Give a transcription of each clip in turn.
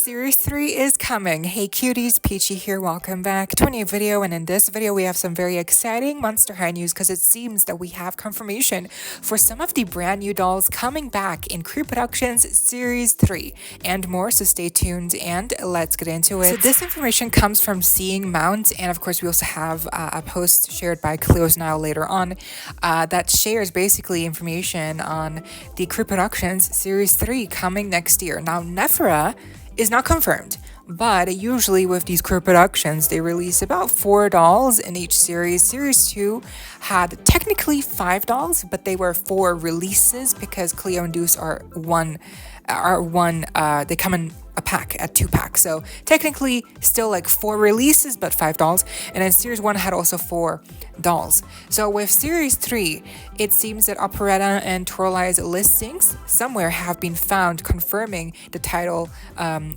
Series 3 is coming. Hey cuties, PeachY here, welcome back to a new video, and in this video we have some very exciting Monster High news because it seems that we have confirmation for some of the brand new dolls coming back in Creeproductions Series 3 and more, so stay tuned and let's get into it. So this information comes from Seeing Mount, and of course we also have a post shared by Cleo's Now later on that shares basically information on the Creeproductions Series 3 coming next year. Now Nephra is not confirmed, but usually with these Creeproductions, they release about 4 dolls in each series. Series 2 had technically 5 dolls, but they were 4 releases because Cleo and Deuce are one, they come in a pack, a 2-pack. So technically still like 4 releases, but 5 dolls. And then Series 1 had also 4 dolls. So with Series 3, it seems that Operetta and Torali's listings somewhere have been found confirming the title,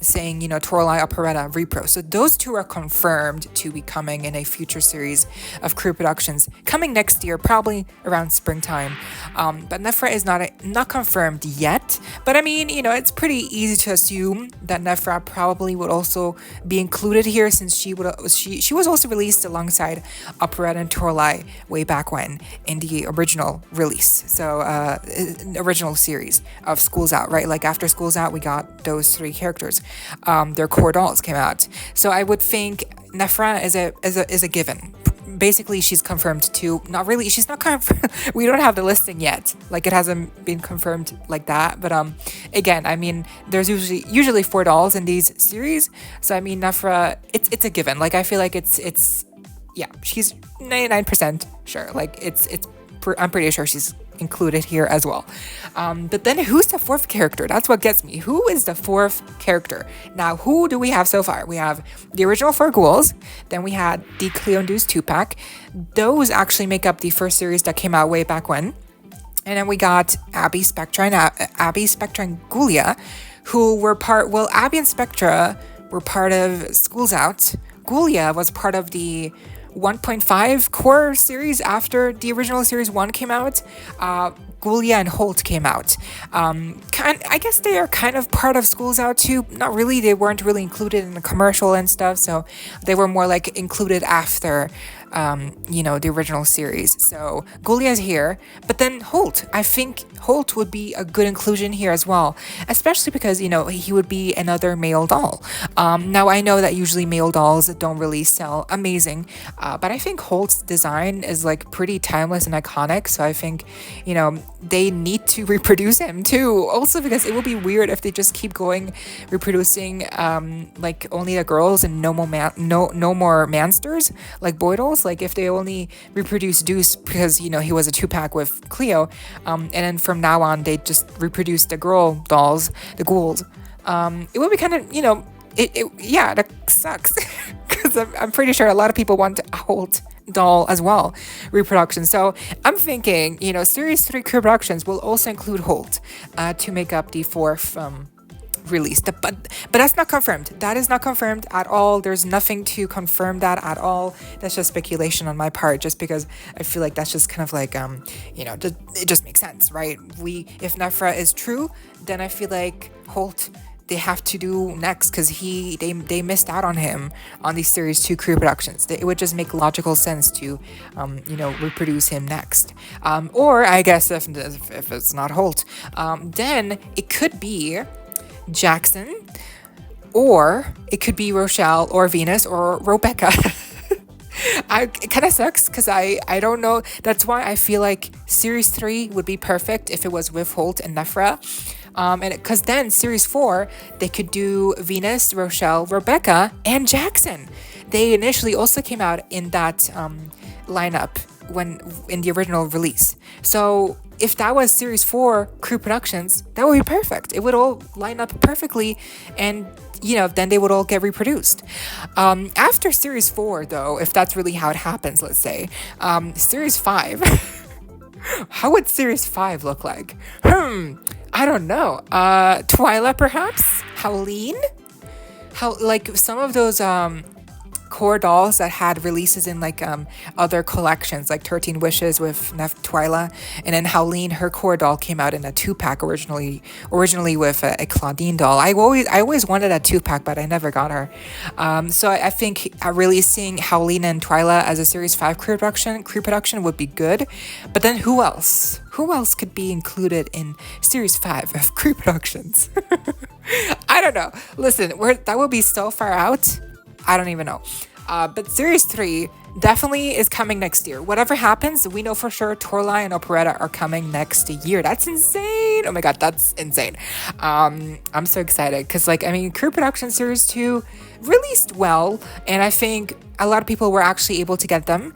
saying, you know, Torali Operetta Repro. So those two are confirmed to be coming in a future series of Creeproductions coming next year, probably around springtime. But Nephra is not confirmed yet. But I mean, you know, it's pretty easy to assume that Nephra probably would also be included here, since she was also released alongside Operetta and Torali way back when in the original release. So original series of School's Out, right? Like after School's Out, we got those 3 characters. Their core dolls came out. So I would think Nephra is a given. Basically, she's confirmed too. Not really. She's not confirmed. We don't have the listing yet. Like, it hasn't been confirmed like that. But again, I mean, there's usually 4 dolls in these series. So I mean, Nephra, it's a given. Like, I feel like it's yeah, she's 99% sure. Like, I'm pretty sure she's included here as well. But then who's the 4th character? That's what gets me. Who is the 4th character? Now, who do we have so far? We have the original 4 ghouls. Then we had the Cleo and Deuce 2-pack. Those actually make up the first series that came out way back when. And then we got Abby, Spectra, and Ghoulia, who were Abby and Spectra were part of School's Out. Ghoulia was part of the 1.5 core series after the original series 1 came out. Ghoulia and Holt came out. I guess they are kind of part of School's Out too. Not really. They weren't really included in the commercial and stuff, so they were more like included after you know, the original series. So Ghoulia's here, but then Holt. I think Holt would be a good inclusion here as well, especially because, you know, he would be another male doll. Now I know that usually male dolls don't really sell amazing, but I think Holt's design is like pretty timeless and iconic. So I think, you know, they need to reproduce him too. Also because it would be weird if they just keep going reproducing like only the girls and no more mansters, like boy dolls. Like if they only reproduce Deuce because, you know, he was a 2-pack with Cleo, and then from now on they just reproduce the girl dolls, the ghouls. It would be kind of, you know, yeah, that sucks because I'm pretty sure a lot of people want a Holt doll as well, reproduction. So I'm thinking, you know, Series 3 Creeproductions will also include Holt to make up the 4th release. But that's not confirmed. That is not confirmed at all. There's nothing to confirm that at all. That's just speculation on my part, just because I feel like that's just kind of like you know, it just makes sense, right? If Nephra is true, then I feel like Holt they have to do next, because they missed out on him on these Series 2 Creeproductions. It would just make logical sense to you know, reproduce him next. Or I guess if it's not Holt, then it could be Jackson, or it could be Rochelle or Venus or Rebecca. It kind of sucks because I don't know. That's why I feel like Series 3 would be perfect if it was with Holt and Nephra. And because then Series 4, they could do Venus, Rochelle, Rebecca, and Jackson. They initially also came out in that lineup in the original release. So if that was Series 4 Creeproductions, that would be perfect. It would all line up perfectly, and, you know, then they would all get reproduced. After Series 4, though, if that's really how it happens, let's say, Series 5, how would Series 5 look like? I don't know. Twyla, perhaps? Howleen? Like some of those core dolls that had releases in like other collections, like 13 Wishes with Twyla, and then Howleen, her core doll came out in a 2-pack originally with a Claudine doll. I always wanted a 2-pack, but I never got her. So I think releasing Howleen and Twyla as a Series 5 pre-production would be good. But then who else? Who else could be included in Series 5 of Creeproductions? I don't know. Listen, that will be so far out. I don't even know. But Series 3 definitely is coming next year. Whatever happens, we know for sure Torla and Operetta are coming next year. That's insane. Oh my god, that's insane. I'm so excited because, like, I mean, Creeproduction Series 2 released well, and I think a lot of people were actually able to get them.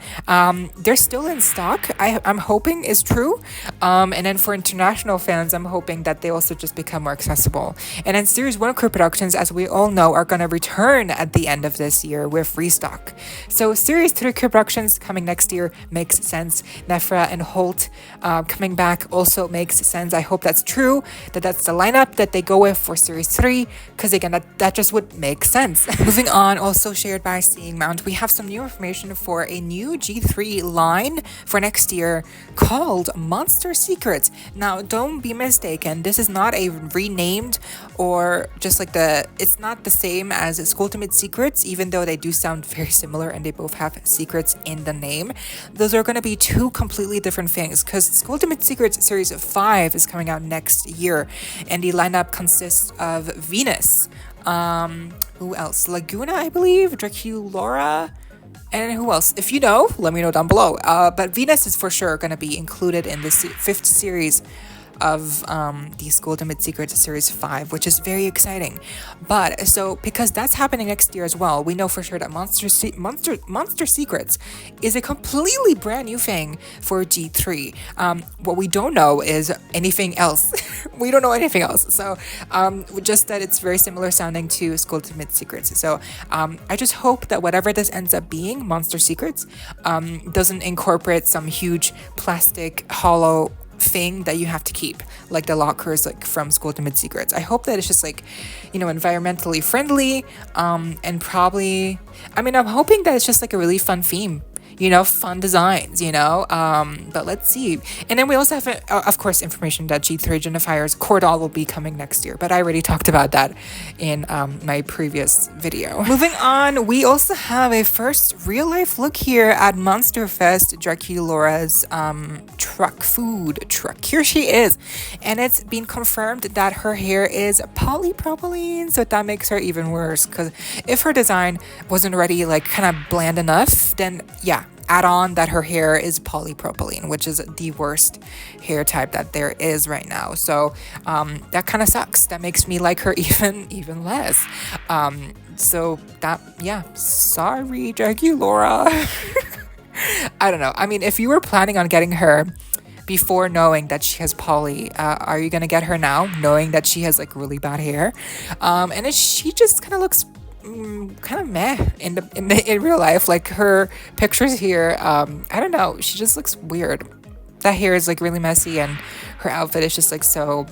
They're still in stock. I'm hoping is true. And then for international fans, I'm hoping that they also just become more accessible. And then Series 1 Creeproductions, as we all know, are going to return at the end of this year with restock. So Series 3 Creeproductions coming next year makes sense. Nefra and Holt coming back also makes sense. I hope that's true, that's the lineup that they go with for Series 3, because again, that just would make sense. Moving on, also shared by Seeing Mount, we have some new information for a new G3 line for next year called Monster Secrets. Now, don't be mistaken, this is not a renamed or just like it's not the same as Skulltimate Secrets, even though they do sound very similar and they both have secrets in the name. Those are going to be two completely different things, because Skulltimate Secrets Series 5 is coming out next year, and the lineup consists of Venus, who else? Laguna, I believe, Draculaura, and who else? If you know, let me know down below. But Venus is for sure going to be included in the 5th series of the Skulltimate Secrets Series 5, which is very exciting. But so because that's happening next year as well, we know for sure that Monster Secrets is a completely brand new thing for G3. What we don't know is anything else. We don't know anything else. So just that it's very similar sounding to Skulltimate Secrets. So I just hope that whatever this ends up being, Monster Secrets, doesn't incorporate some huge plastic hollow thing that you have to keep, like the lockers, like from Skulltimate Secrets. I hope that it's just like, environmentally friendly, and probably, I'm hoping that it's just like a really fun theme, fun designs, but let's see. And then we also have, of course, information that G3 Genifier's core doll will be coming next year, but I already talked about that in my previous video. Moving on, we also have a first real-life look here at Monsterfest, Draculaura's food truck. Here she is, and it's been confirmed that her hair is polypropylene, so that makes her even worse, because if her design wasn't already like kind of bland enough, then yeah, add on that her hair is polypropylene, which is the worst hair type that there is right now. So that kind of sucks. That makes me like her even less. So that, yeah, sorry, Draculaura. I don't know. If you were planning on getting her before knowing that she has poly, are you gonna get her now knowing that she has like really bad hair? And she just kind of looks kind of meh in real life. Like her pictures here, I don't know, she just looks weird. That hair is like really messy, and her outfit is just like so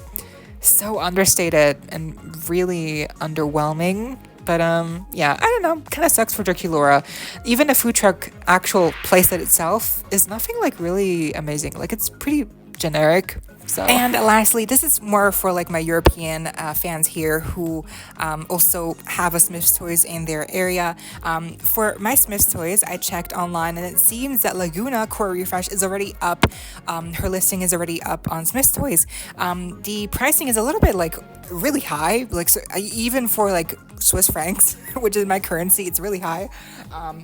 understated and really underwhelming. But yeah, I don't know, kind of sucks for Draculaura. Even the food truck actual playset itself is nothing like really amazing. Like, it's pretty generic. So. And lastly, this is more for like my European fans here who also have a Smith's Toys in their area. For my Smith's Toys, I checked online, and it seems that Laguna Core Refresh is already up. Her listing is already up on Smith's Toys. The pricing is a little bit like really high, like so, even for like Swiss francs, which is my currency, it's really high.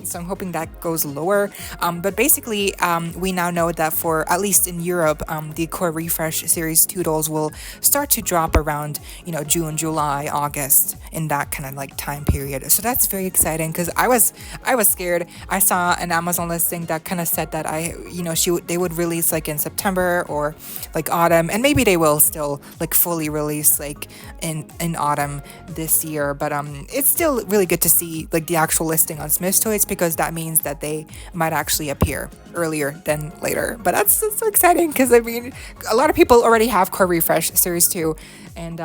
So I'm hoping that goes lower. But basically, we now know that for at least in Europe, the Core Refresh Series 2 dolls will start to drop around, June, July, August, in that kind of like time period. So that's very exciting, because I was scared. I saw an Amazon listing that kind of said that they would release like in September or like autumn, and maybe they will still like fully release like in autumn this year. But it's still really good to see like the actual listing on Smith's Toys, because that means that they might actually appear earlier than later. But that's so exciting, because a lot of people already have Core Refresh Series 2 and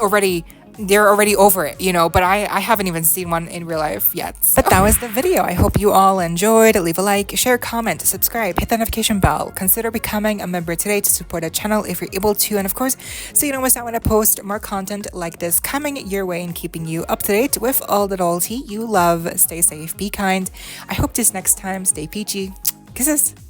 already they're already over it, you know, but I haven't even seen one in real life yet. So. But that was the video. I hope you all enjoyed. Leave a like, share, comment, subscribe, hit the notification bell. Consider becoming a member today to support the channel if you're able to. And of course, so you don't miss out when I post more content like this coming your way and keeping you up to date with all the doll tea you love. Stay safe, be kind. I hope this next time, stay peachy. Kisses.